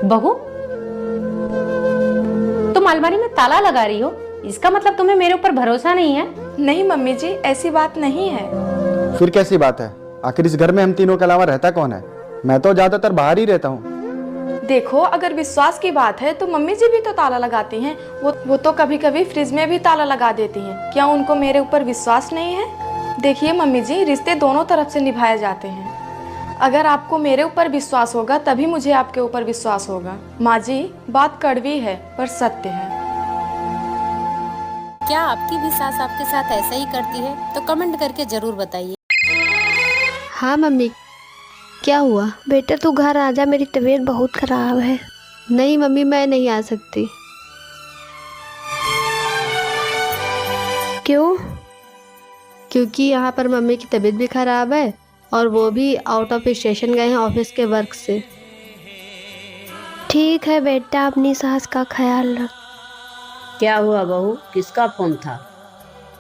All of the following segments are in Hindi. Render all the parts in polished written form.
बहू, तुम अलमारी में ताला लगा रही हो, इसका मतलब तुम्हें मेरे ऊपर भरोसा नहीं है? नहीं मम्मी जी, ऐसी बात नहीं है। फिर कैसी बात है? आखिर इस घर में हम तीनों के अलावा रहता कौन है? मैं तो ज्यादातर बाहर ही रहता हूँ। देखो, अगर विश्वास की बात है तो मम्मी जी भी तो ताला लगाती हैं। वो तो कभी कभी फ्रिज में भी ताला लगा देती हैं। क्या उनको मेरे ऊपर विश्वास नहीं है? देखिए मम्मी जी, रिश्ते दोनों तरफ से निभाए जाते हैं। अगर आपको मेरे ऊपर विश्वास होगा तभी मुझे आपके ऊपर विश्वास होगा। माँ जी, बात कड़वी है पर सत्य है। क्या आपकी भी सास आपके साथ ऐसा ही करती है? तो कमेंट करके जरूर बताइए। हाँ मम्मी, क्या हुआ? बेटा तू घर आ जा, मेरी तबीयत बहुत खराब है। नहीं मम्मी, मैं नहीं आ सकती। क्यों? क्योंकि यहाँ पर मम्मी की तबीयत भी खराब है और वो भी आउट ऑफ स्टेशन गए हैं ऑफिस के वर्क से। ठीक है बेटा, अपनी सास का ख्याल रख। क्या हुआ बहू, किसका फोन था?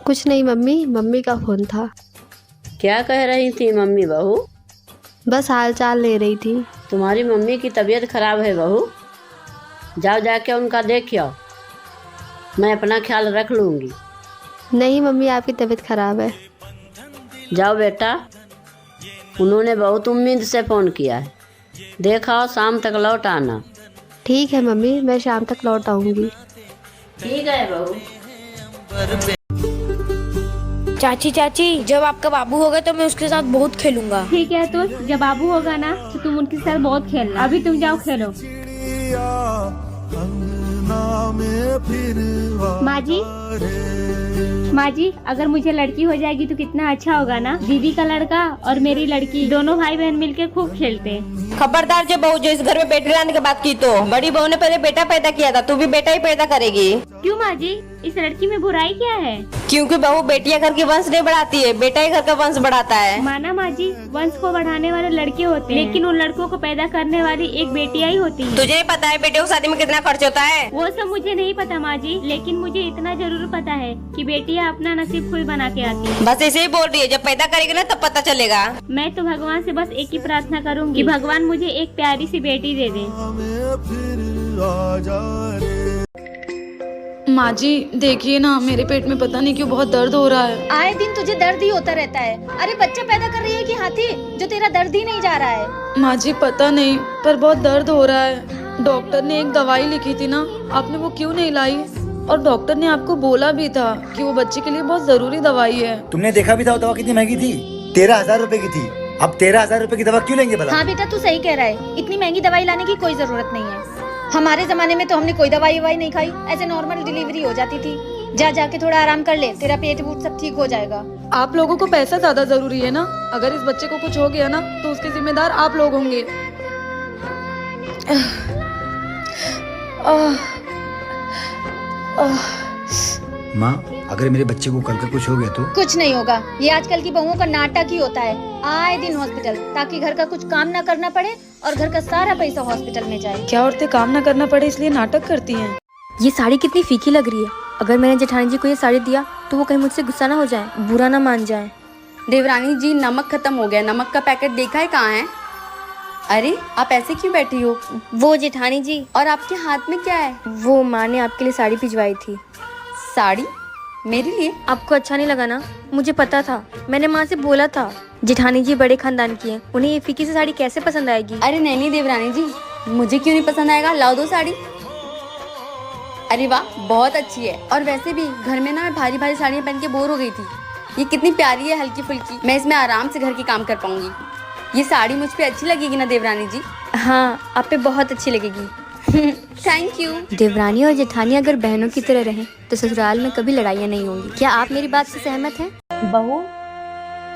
कुछ नहीं मम्मी, मम्मी का फोन था। क्या कह रही थी मम्मी बहू? बस हाल चाल ले रही थी। तुम्हारी मम्मी की तबीयत खराब है बहू, जाओ जाके उनका देख आओ, मैं अपना ख्याल रख लूँगी। नहीं मम्मी, आपकी तबीयत खराब है। जाओ बेटा, उन्होंने बहुत उम्मीद से फ़ोन किया है, देखा शाम तक लौट आना। ठीक है मम्मी, मैं शाम तक लौट आऊँगी। ठीक है बहू। चाची चाची, जब आपका बाबू होगा तो मैं उसके साथ बहुत खेलूंगा। ठीक है, तो जब बाबू होगा ना तो तुम उनके साथ बहुत खेलना। अभी तुम जाओ खेलो। माँ जी, अगर मुझे लड़की हो जाएगी तो कितना अच्छा होगा ना। दीदी का लड़का और मेरी लड़की, दोनों भाई बहन मिलके खूब खेलते हैं। खबरदार जो बहू जो इस घर में बेटे लाने की बात की, तो बड़ी बहू ने पहले बेटा पैदा किया था, तू भी बेटा ही पैदा करेगी। क्यों माँ जी, इस लड़की में बुराई क्या है? क्योंकि बहू बेटियां घर की वंश नहीं बढ़ाती है, बेटा ही घर का वंश बढ़ाता है। माना माँ जी, वंश को बढ़ाने वाले लड़के होते हैं, लेकिन उन लड़कों को पैदा करने वाली एक बेटियां ही होती है। तुझे पता है बेटे को शादी में कितना खर्च होता है? वो सब मुझे नहीं पता माँ जी, लेकिन मुझे इतना जरूर पता है कि बेटियां अपना नसीब खुद बना के आती हैं। बस ऐसे ही बोल रही है, जब पैदा करेगी ना तब पता चलेगा। मैं तो भगवान से बस एक ही प्रार्थना करूंगी कि भगवान मुझे एक प्यारी सी बेटी दे दे। माँ जी देखिए ना, मेरे पेट में पता नहीं क्यों बहुत दर्द हो रहा है। आए दिन तुझे दर्द ही होता रहता है। अरे बच्चा पैदा कर रही है कि हाथी, जो तेरा दर्द ही नहीं जा रहा है? माँ जी पता नहीं, पर बहुत दर्द हो रहा है। डॉक्टर ने एक दवाई लिखी थी ना, आपने वो क्यों नहीं लाई? और डॉक्टर ने आपको बोला भी था कि वो बच्चे के लिए बहुत जरूरी दवाई है। तुमने देखा भी था वो दवा कितनी महंगी थी, 13,000 रुपए की थी। अब 13,000 रुपए की दवा क्यों लेंगे भला? हाँ बेटा, तू सही कह रहा है, इतनी महंगी दवाई लाने की कोई जरूरत नहीं है। हमारे जमाने में तो हमने कोई दवाई ववाई नहीं खाई, ऐसे नॉर्मल डिलीवरी हो जाती थी। जा जाके थोड़ा आराम कर ले, तेरा पेट वूट सब ठीक हो जाएगा। आप लोगों को पैसा ज्यादा जरूरी है ना, अगर इस बच्चे को कुछ हो गया ना तो उसके जिम्मेदार आप लोग होंगे। माँ, अगर मेरे बच्चे को कल का कुछ हो गया तो? कुछ नहीं होगा, ये आजकल की बहुओं का नाटक ही होता है। आए दिन हॉस्पिटल, ताकि घर का कुछ काम ना करना पड़े और घर का सारा पैसा हॉस्पिटल में जाए। क्या औरतें काम ना करना पड़े इसलिए नाटक करती हैं? ये साड़ी कितनी फीकी लग रही है। अगर मैंने जेठानी जी को ये साड़ी दिया तो वो कहीं मुझसे गुस्सा ना हो जाए, बुरा ना मान जाए। देवरानी जी, नमक खत्म हो गया, नमक का पैकेट देखा है कहाँ है? अरे आप ऐसे क्यों बैठी हो? वो जेठानी जी, और आपके हाथ में क्या है? वो माँ ने आपके लिए साड़ी भिजवाई थी। साड़ी मेरे लिए? आपको अच्छा नहीं लगा ना? मुझे पता था, मैंने माँ से बोला था। जेठानी जी बड़े खानदान की हैं, उन्हें ये फीकी सी साड़ी कैसे पसंद आएगी? अरे नहीं देवरानी जी, मुझे क्यों नहीं पसंद आएगा, लाओ दो साड़ी। अरे वाह, बहुत अच्छी है। और वैसे भी घर में ना मैं भारी भारी साड़ियाँ पहन के बोर हो गई थी। ये कितनी प्यारी है, हल्की फुल्की, मैं इसमें आराम से घर के काम कर पाऊंगी। ये साड़ी मुझ पे अच्छी लगेगी ना देवरानी जी? हाँ, आप पे बहुत अच्छी लगेगी। Thank you. देवरानी और जेठानी अगर बहनों की तरह रहें तो ससुराल में कभी लड़ाइयाँ नहीं होंगी। क्या आप मेरी बात से सहमत हैं? बहू,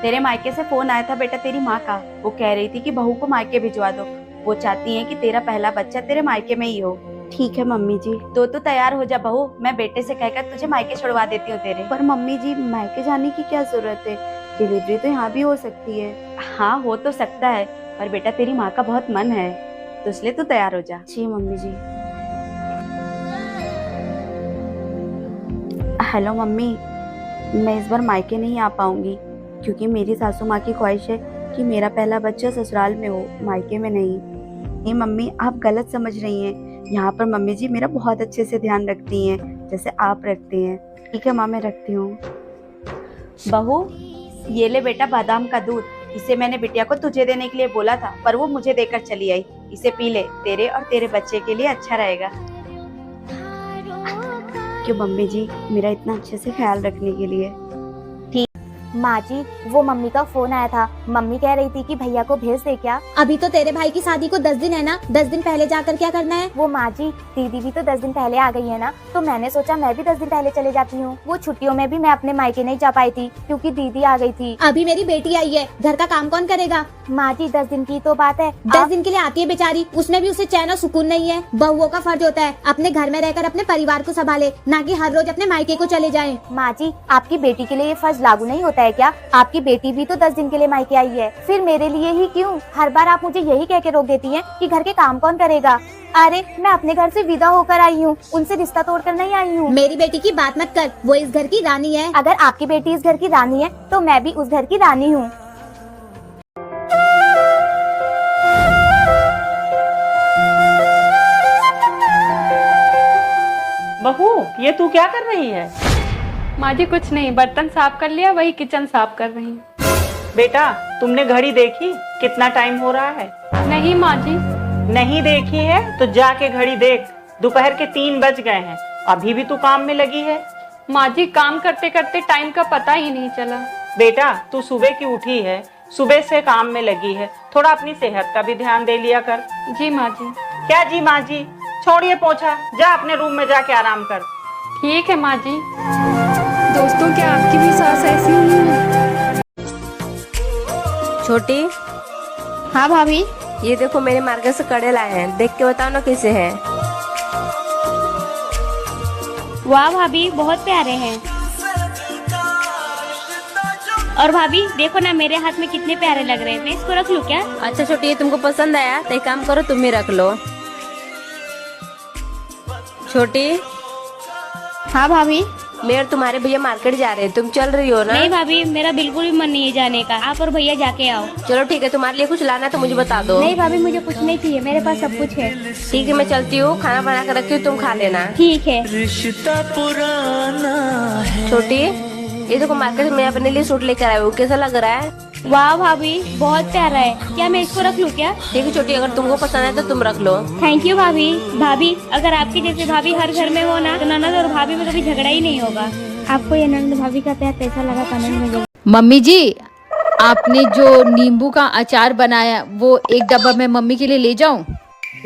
तेरे मायके से फोन आया था बेटा तेरी माँ का। वो कह रही थी कि बहू को मायके भिजवा दो, वो चाहती है कि तेरा पहला बच्चा तेरे मायके में ही हो। ठीक है मम्मी जी। तो तैयार हो जा बहू, मैं बेटे से कहकर तुझे मायके छुड़वा देती हूँ तेरे। पर मम्मी जी, मायके जाने की क्या जरूरत है, डिलीवरी तो यहाँ भी हो सकती है। हाँ हो तो सकता है, पर बेटा तेरी माँ का बहुत मन है, तो इसलिए तू तैयार हो जा। जी मम्मी जी। हेलो मम्मी, मैं इस बार मायके नहीं आ पाऊंगी क्योंकि मेरी सासू माँ की ख्वाहिश है कि मेरा पहला बच्चा ससुराल में हो, मायके में नहीं। नहीं मम्मी, आप गलत समझ रही हैं। यहाँ पर मम्मी जी मेरा बहुत अच्छे से ध्यान रखती हैं, जैसे आप रखती हैं। ठीक है माँ, मैं रखती हूँ। बहू, ये ले बेटा बादाम का दूध। इसे मैंने बिटिया को तुझे देने के लिए बोला था, पर वो मुझे देकर चली आई। इसे पी ले, तेरे और तेरे बच्चे के लिए अच्छा रहेगा। क्यों मम्मी जी, मेरा इतना अच्छे से ख्याल रखने के लिए। माँ जी, वो मम्मी का फोन आया था। मम्मी कह रही थी कि भैया को भेज दे क्या। अभी तो तेरे भाई की शादी को 10 दिन है ना, 10 दिन पहले जाकर क्या करना है? वो माँ जी, दीदी भी तो 10 दिन पहले आ गई है ना, तो मैंने सोचा मैं भी 10 दिन पहले चले जाती हूँ। वो छुट्टियों में भी मैं अपने मायके नहीं जा पाई थी क्योंकि दीदी आ गई थी। अभी मेरी बेटी आई है, घर का काम कौन करेगा? माँ जी 10 दिन की तो बात है। 10 दिन के लिए आती है बेचारी, उसमें भी उसे चैन और सुकून नहीं है। बहुओं का फर्ज होता है अपने घर में रहकर अपने परिवार को संभाले, ना कि हर रोज अपने मायके को चले जाएं। माँ जी, आपकी बेटी के लिए ये फर्ज लागू नहीं होता है क्या? आपकी बेटी भी तो 10 दिन के लिए मायके आई है, फिर मेरे लिए ही क्यों? हर बार आप मुझे यही कह के रोक देती हैं कि घर के काम कौन करेगा। अरे मैं अपने घर से विदा होकर आई हूँ, उनसे रिश्ता तोड़कर नहीं आई हूँ। मेरी बेटी की बात मत कर, वो इस घर की रानी है। अगर आपकी बेटी इस घर की रानी है तो मैं भी उस घर की रानी हूँ। बहू, ये तू क्या कर रही है? माँ जी कुछ नहीं, बर्तन साफ कर लिया, वही किचन साफ कर रही हूँ। बेटा, तुमने घड़ी देखी कितना टाइम हो रहा है? नहीं माँ जी। नहीं देखी है तो जाके घड़ी देख, दोपहर के 3 बज गए हैं, अभी भी तू काम में लगी है। माँ जी काम करते करते टाइम का पता ही नहीं चला। बेटा, तू सुबह की उठी है, सुबह से काम में लगी है, थोड़ा अपनी सेहत का भी ध्यान दे लिया कर। जी माँ जी। क्या जी माँ जी? छोड़िए पोछा, जा अपने रूम में जाके आराम कर। ठीक है माँ जी। दोस्तों, क्या आपकी भी सास ऐसी ही है? छोटी। हाँ भाभी। ये देखो मेरे मार्केट से कड़े लाए हैं, देख के बताओ ना कैसे हैं। वाह भाभी, बहुत प्यारे हैं। और भाभी देखो ना, मेरे हाथ में कितने प्यारे लग रहे हैं, मैं इसको रख लूं क्या? अच्छा छोटी, ये तुमको पसंद आया तो एक काम करो, तुम ही रख लो। छोटी। हाँ भाभी। मैं और तुम्हारे भैया मार्केट जा रहे हैं, तुम चल रही हो ना? नहीं भाभी, मेरा बिल्कुल भी मन नहीं है जाने का, आप और भैया जाके आओ। चलो ठीक है, तुम्हारे लिए कुछ लाना है तो मुझे बता दो। नहीं भाभी, मुझे कुछ नहीं चाहिए, मेरे पास सब कुछ है। ठीक है, मैं चलती हूँ, खाना बना कर रखती हूँ, तुम खा लेना। ठीक है। रिश्ता पुराना है। छोटी, ये देखो मार्केट में अपने लिए सूट लेकर आए हो, कैसा लग रहा है? वाह भाभी, बहुत प्यारा है, क्या मैं इसको रख लूं क्या? ठीक है छोटी, अगर तुमको पसंद है तो तुम रख लो। थैंक यू भाभी। भाभी, अगर आपकी जैसे भाभी हर घर में हो ना, तो ननद और भाभी में कभी झगड़ा ही नहीं होगा। आपको ये ननद भाभी का प्यार कैसा लगा कमेंट में? मम्मी जी, आपने जो नींबू का अचार बनाया वो एक डब्बा मैं मम्मी के लिए ले जाऊं?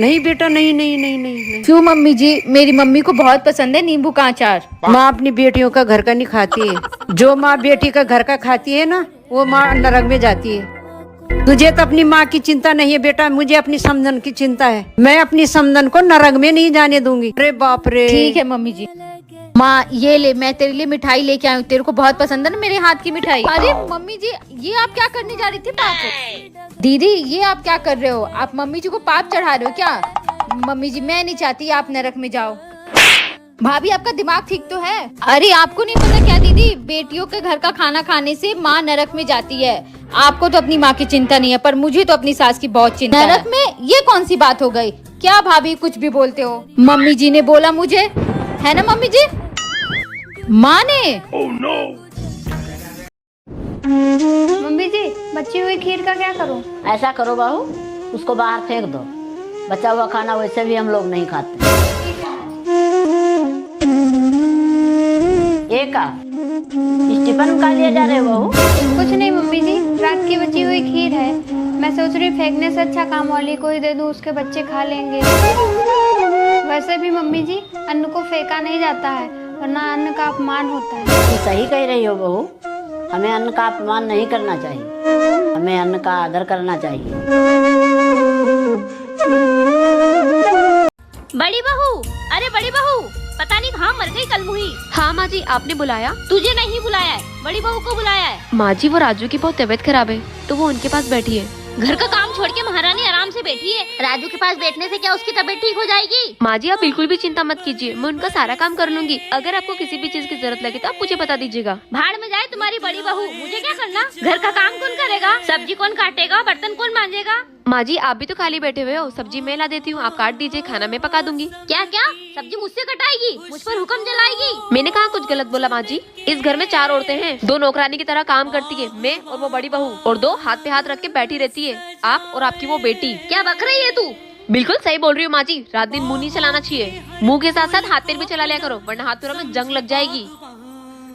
नहीं बेटा, नहीं नहीं नहीं नहीं। क्यों मम्मी जी? मेरी मम्मी को बहुत पसंद है नींबू का अचार। माँ अपनी बेटियों का घर का नहीं खाती है। जो माँ बेटी का घर का खाती है ना, वो माँ नरक में जाती है। तुझे तो अपनी माँ की चिंता नहीं है बेटा, मुझे अपनी समधन की चिंता है। मैं अपनी समधन को नरक में नहीं जाने दूंगी। अरे बाप रे। ठीक है मम्मी जी। माँ ये ले, मैं तेरे लिए मिठाई लेके आई हूँ, तेरे को बहुत पसंद है ना मेरे हाथ की मिठाई। अरे मम्मी जी, ये आप क्या करने जा रही थी? पाप। दीदी, ये आप क्या कर रहे हो? आप मम्मी जी को पाप चढ़ा रहे हो क्या? मम्मी जी, मैं नहीं चाहती आप नरक में जाओ। भाभी, आपका दिमाग ठीक तो है? अरे आपको नहीं पता क्या दीदी, बेटियों के घर का खाना खाने से माँ नरक में जाती है। आपको तो अपनी माँ की चिंता नहीं है, पर मुझे तो अपनी सास की बहुत चिंता है। नरक में ये कौन सी बात हो गई? क्या भाभी कुछ भी बोलते हो? मम्मी जी ने बोला मुझे, है ना मम्मी जी? माँ ने। oh, no. मम्मी जी, बची हुई खीर का क्या करूं? ऐसा करो बहू, उसको बाहर फेंक दो। बचा हुआ खाना वैसे भी हम लोग नहीं खाते। एक स्टीफन का लिए जा रहे हो बहू? कुछ नहीं मम्मी जी, रात की बची हुई खीर है, मैं सोच रही फेंकने से अच्छा काम वाली को ही दे दूं, उसके बच्चे खा लेंगे। वैसे भी मम्मी जी, अन्न को फेंका नहीं जाता है, वरना अन्न का अपमान होता है। तुम सही कह रही हो बहू, हमें अन्न का अपमान नहीं करना चाहिए, हमें अन्न का आदर करना चाहिए। बड़ी बहू, अरे बड़ी बहू, पता नहीं कहाँ मर गई कलमुही। हाँ माँ जी, आपने बुलाया? तुझे नहीं बुलाया है, बड़ी बहू को बुलाया है। माँ जी, वो राजू की बहुत तबीयत खराब है तो वो उनके पास बैठी है। घर का काम छोड़ के महारानी आराम से बैठी है। राजू के पास बैठने से क्या उसकी तबीयत ठीक हो जाएगी? माँ जी आप बिल्कुल भी चिंता मत कीजिए, मैं उनका सारा काम कर लूंगी। अगर आपको किसी भी चीज की जरूरत लगे तो आप मुझे बता दीजिएगा। भाड़ में जाए तुम्हारी बड़ी बहू, मुझे क्या करना? घर का काम कौन करेगा? सब्जी कौन काटेगा? बर्तन कौन मांजेगा? माँ जी आप भी तो खाली बैठे हुए हो, सब्जी मैं ला देती हूँ, आप काट दीजिए, खाना मैं पका दूंगी। क्या क्या सब्जी मुझसे कटाएगी? मुझ पर हुक्म जलाएगी? मैंने कहा कुछ गलत बोला माँ जी? इस घर में 4 औरतें हैं, 2 नौकरानी की तरह काम करती है, मैं और वो बड़ी बहू, और 2 हाथ पे हाथ रख के बैठी रहती है, आप और आपकी वो बेटी। क्या बक रही है तू? बिल्कुल सही बोल रही हो माँ जी, रात दिन मुंह नहीं चलाना चाहिए, मुंह के साथ साथ हाथ पैर भी चला लिया करो, वरना हाथ पैरों में जंग लग जाएगी।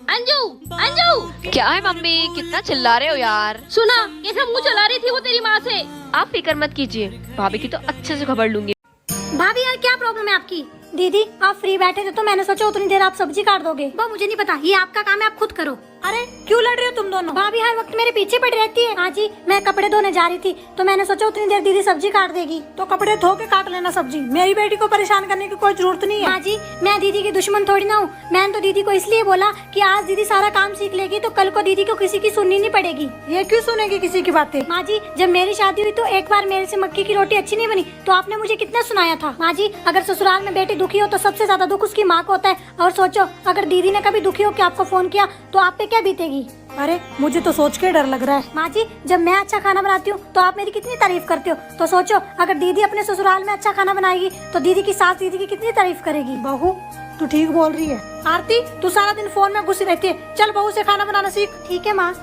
अंजू अंजू क्या है मम्मी, कितना चिल्ला रहे हो यार? सुना कैसे मुंह चला रही थी वो तेरी माँ से? आप फिक्र मत कीजिए, भाभी की तो अच्छे से खबर लूंगी। भाभी यार क्या प्रॉब्लम है आपकी? दीदी आप फ्री बैठे थे तो मैंने सोचा उतनी देर आप सब्जी काट दोगे। वो मुझे नहीं पता, ये आपका काम है, आप खुद करो। अरे क्यों लड़ रही हो तुम दोनों? भाभी हर वक्त मेरे पीछे पड़ी रहती है। हाँ जी, मैं कपड़े धोने जा रही थी तो मैंने सोचा उतनी देर दीदी सब्जी काट देगी। तो कपड़े धो के काट लेना सब्जी, मेरी बेटी को परेशान करने की कोई जरूरत नहीं है। हाँ जी, मैं दीदी की दुश्मन थोड़ी ना हूँ। मैंने तो दीदी को इसलिए बोला कि आज दीदी सारा काम सीख लेगी तो कल को दीदी को किसी की सुननी नहीं पड़ेगी। ये क्यों सुनेगी किसी की बातें? माँ जी जब मेरी शादी हुई तो एक बार मेरे से मक्की की रोटी अच्छी नहीं बनी तो आपने मुझे कितना सुनाया था। माँ जी अगर ससुराल में बेटी दुखी हो तो सबसे ज्यादा दुख उसकी माँ को होता है, और सोचो अगर दीदी ने कभी दुखी हो के आपको फोन किया तो आप पे क्या बीतेगी? अरे मुझे तो सोच के डर लग रहा है। माँ जी जब मैं अच्छा खाना बनाती हूँ तो आप मेरी कितनी तारीफ करते हो, तो सोचो अगर दीदी अपने ससुराल में अच्छा खाना बनाएगी तो दीदी की सास दीदी की कितनी तारीफ करेगी। बहू तू ठीक बोल रही है। आरती तू सारा दिन फोन में घुसी रहती है, चल बहू से खाना बनाना सीख। ठीक है माँ।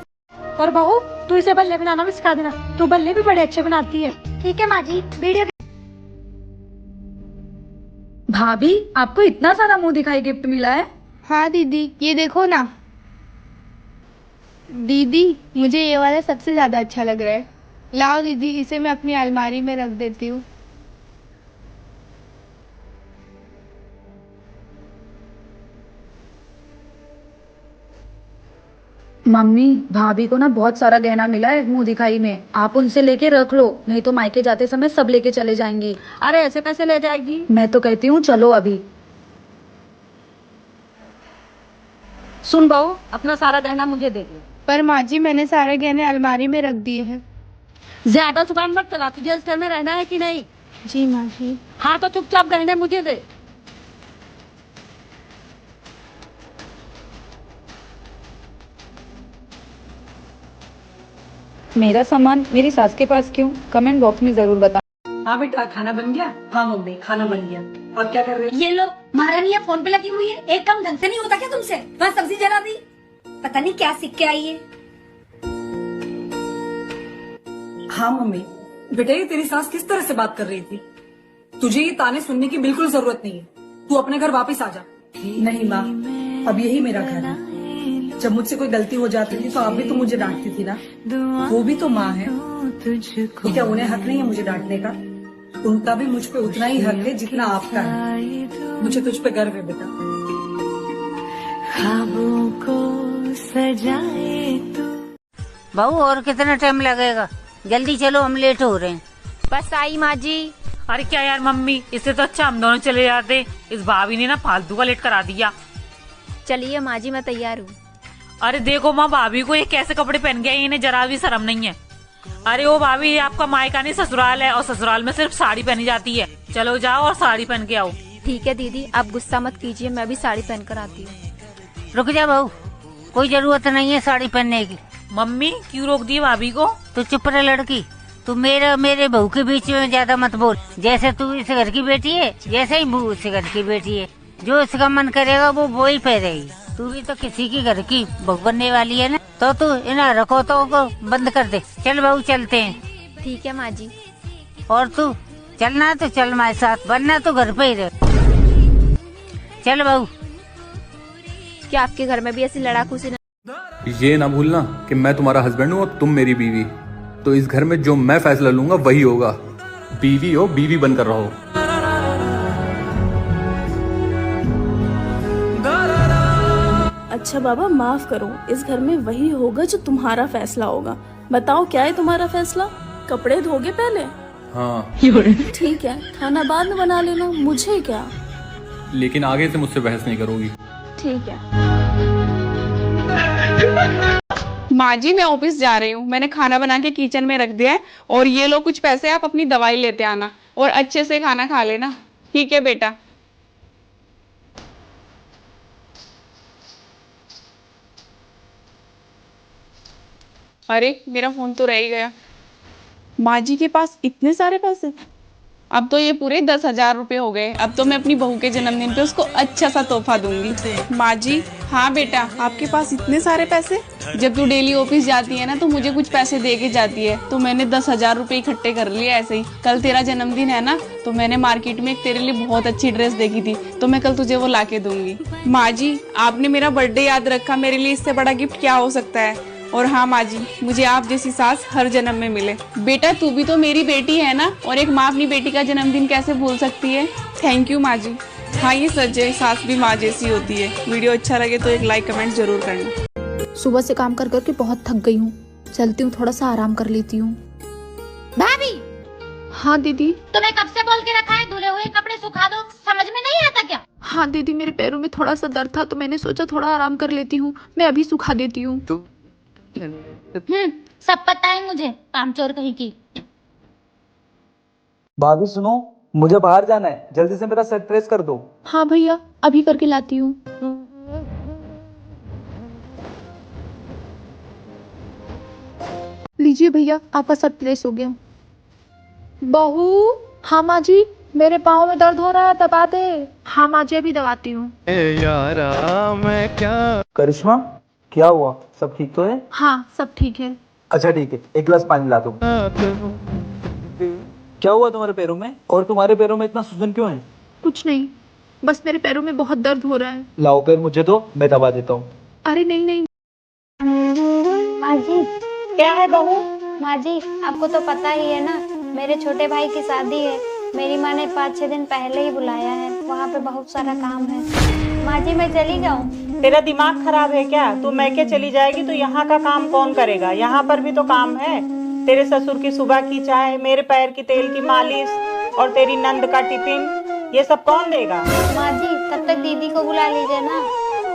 और बहू तू इसे बल्ले बनाना भी सिखा देना, तू बल्ले भी बड़े अच्छे बनाती है। ठीक है माँ जी। वीडियो भाभी आपको इतना सारा मुंह दिखाई गिफ्ट मिला है? हाँ दीदी ये देखो ना। दीदी मुझे ये वाला सबसे ज़्यादा अच्छा लग रहा है। लाओ दीदी इसे मैं अपनी अलमारी में रख देती हूँ। मम्मी भाभी को ना बहुत सारा गहना मिला है मुंह दिखाई में, आप उनसे लेके रख लो, नहीं तो मायके जाते समय सब लेके चले जाएंगी। अरे ऐसे कैसे ले जाएगी? मैं तो कहती हूँ चलो अभी। सुन बहू अपना सारा गहना मुझे दे दे। पर माँ जी मैंने सारे गहने अलमारी में रख दिए हैं। ज्यादा जुबान मत चला, तुझे इस घर में रहना है कि नहीं? जी माँ जी। हाँ तो चुपचाप गहने मुझे दे। मेरा सामान मेरी सास के पास क्यों? कमेंट बॉक्स में जरूर बता। हाँ बेटा खाना बन गया? हाँ मम्मी खाना बन गया। और क्या कर रहे हो? ये लो महारानी फोन पे लगी हुई है, एक काम ढंग से नहीं होता क्या तुमसे? वहाँ सब्जी जला दी, पता नहीं क्या सीख के आई है। हाँ मम्मी बेटा ये तेरी सास किस तरह से बात कर रही थी? तुझे ये ताने सुनने की बिल्कुल जरूरत नहीं है, तू अपने घर वापस आ जा। नहीं माँ अब यही मेरा घर है, जब मुझसे कोई गलती हो जाती थी तो आप भी तो मुझे डांटती थी ना, वो भी तो माँ है। क्या उन्हें हक नहीं है मुझे डांटने का? उनका भी मुझ पे उतना ही हक है जितना आपका है। मुझे तुझ पे गर्व है बेटा। ख्वाबों को सजाए तू। बहू और कितना टाइम लगेगा? जल्दी चलो हम लेट हो रहे हैं। बस आई माँ जी। अरे क्या यार मम्मी, इससे तो अच्छा हम दोनों चले जाते, इस भाभी ने ना फालतू का लेट करा दिया। चलिए माँ जी मैं तैयार हूँ। अरे देखो माँ भाभी को ये कैसे कपड़े पहन गए, इन्हें जरा भी शर्म नहीं है। अरे वो भाभी ये आपका मायका नहीं ससुराल है, और ससुराल में सिर्फ साड़ी पहनी जाती है। चलो जाओ और साड़ी पहन के आओ। ठीक है दीदी आप गुस्सा मत कीजिए, मैं भी साड़ी पहन कर आती हूँ। रुक जा बहू, कोई जरूरत नहीं है साड़ी पहनने की। मम्मी क्यों रोक दी भाभी को? तू चुप रह लड़की, तू मेरे बहू के बीच में ज्यादा मत बोल। जैसे तू इस घर की बेटी है, जैसे ही बहू इस घर की बेटी है, जो इसका मन करेगा वो ही पहनेगी। तू भी तो किसी की घर की बहू बनने वाली है ना, तो तू इन्हें रखो तो को बंद कर दे। चल बहू चलते हैं। ठीक है माँ जी। और तू चलना तो चल हमारे साथ, वरना तो घर पे ही रह। चल बहू। क्या आपके घर में भी ऐसी लड़ाकू सी? ये ना भूलना कि मैं तुम्हारा हस्बैंड हूँ और तुम मेरी बीवी, तो इस घर में जो मैं फैसला लूंगा वही होगा। बीवी हो बीवी बनकर रहो। अच्छा बाबा माफ करो, इस घर में वही होगा जो तुम्हारा फैसला होगा। बताओ क्या है तुम्हारा फैसला? कपड़े धोगे पहले? हाँ ठीक है, खाना बाद में बना लेना, मुझे क्या। लेकिन आगे से मुझसे बहस नहीं करोगी? ठीक है। माँ जी मैं ऑफिस जा रही हूँ, मैंने खाना बना के किचन में रख दिया है और ये लो कुछ पैसे, आप अपनी दवाई लेते आना और अच्छे से खाना खा लेना। ठीक है बेटा। अरे मेरा फोन तो रह ही गया। माँ जी के पास इतने सारे पैसे, अब तो ये पूरे 10,000 रुपये हो गए। अब तो मैं अपनी बहू के जन्मदिन पे उसको अच्छा सा तोहफा दूंगी। माँ जी, हाँ बेटा, आपके पास इतने सारे पैसे? जब तू डेली ऑफिस जाती है ना तो मुझे कुछ पैसे दे के जाती है, तो मैंने 10,000 रुपये इकट्ठे कर लिए ऐसे ही। कल तेरा जन्मदिन है ना, तो मैंने मार्केट में एक तेरे लिए बहुत अच्छी ड्रेस देखी थी, तो मैं कल तुझे वो ला के दूंगी। माँ जी, आपने मेरा बर्थडे याद रखा, मेरे लिए इससे बड़ा गिफ्ट क्या हो सकता है। और हाँ माँ जी, मुझे आप जैसी सास हर जन्म में मिले। बेटा तू भी तो मेरी बेटी है ना, और एक माँ अपनी बेटी का जन्मदिन कैसे भूल सकती है। थैंक यू माँ जी। हाँ ये सच है, सास भी माँ जैसी होती है। वीडियो अच्छा लगे तो एक लाइक कमेंट जरूर करना। सुबह से काम कर करके बहुत थक गई हूँ, चलती हूँ थोड़ा सा आराम कर लेती हूँ। भाभी, हाँ दीदी। तुम्हें कब से बोल के रखा है धुले हुए कपड़े सुखा दो, समझ में नहीं आता क्या? हाँ दीदी, मेरे पैरों में थोड़ा सा दर्द था तो मैंने सोचा थोड़ा आराम कर लेती हूँ, मैं अभी सुखा देती हूँ। सब पता है मुझे, कामचोर कहीं की। भाभी सुनो, मुझे बाहर जाना है, जल्दी से मेरा सेट प्रेस कर दो। हाँ भैया, अभी करके लाती हूँ। लीजिए भैया, आपका सब प्रेस हो गया। बहू। हाँ माँ जी, मेरे पाँव में दर्द हो रहा है, दबा दे। हाँ माँ जी, अभी दबाती हूँ। यारा मैं क्या। करिश्मा, क्या हुआ, सब ठीक तो है? हाँ सब ठीक है। अच्छा ठीक है, एक गिलास पानी ला दो। क्या हुआ तुम्हारे पैरों में, और तुम्हारे पैरों में इतना सूजन क्यों है? कुछ नहीं, बस मेरे पैरों में बहुत दर्द हो रहा है। लाओ पैर मुझे दो, मैं दबा देता हूँ। अरे नहीं नहीं। माँ जी। क्या है बहू? माँ जी, आपको तो पता ही है ना, मेरे छोटे भाई की शादी है। मेरी माँ ने 5-6 दिन पहले ही बुलाया है, वहाँ पे बहुत सारा काम है। माँ जी मैं चली जाऊँ? तेरा दिमाग खराब है क्या? तू मैके चली जाएगी तो यहाँ का काम कौन करेगा? यहाँ पर भी तो काम है। तेरे ससुर की सुबह की चाय, मेरे पैर की तेल की मालिश और तेरी नंद का टिफिन, ये सब कौन देगा? माँ जी तब तक दीदी को बुला लीजिए ना,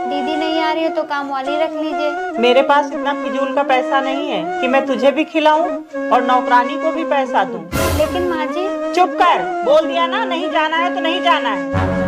दीदी नहीं आ रही हो तो काम वाली रख लीजिए। मेरे पास इतना फिजूल का पैसा नहीं है कि मैं तुझे भी खिलाऊं और नौकरानी को भी पैसा दूं। लेकिन माँ जी। चुप कर, बोल दिया ना, नहीं जाना है तो नहीं जाना है।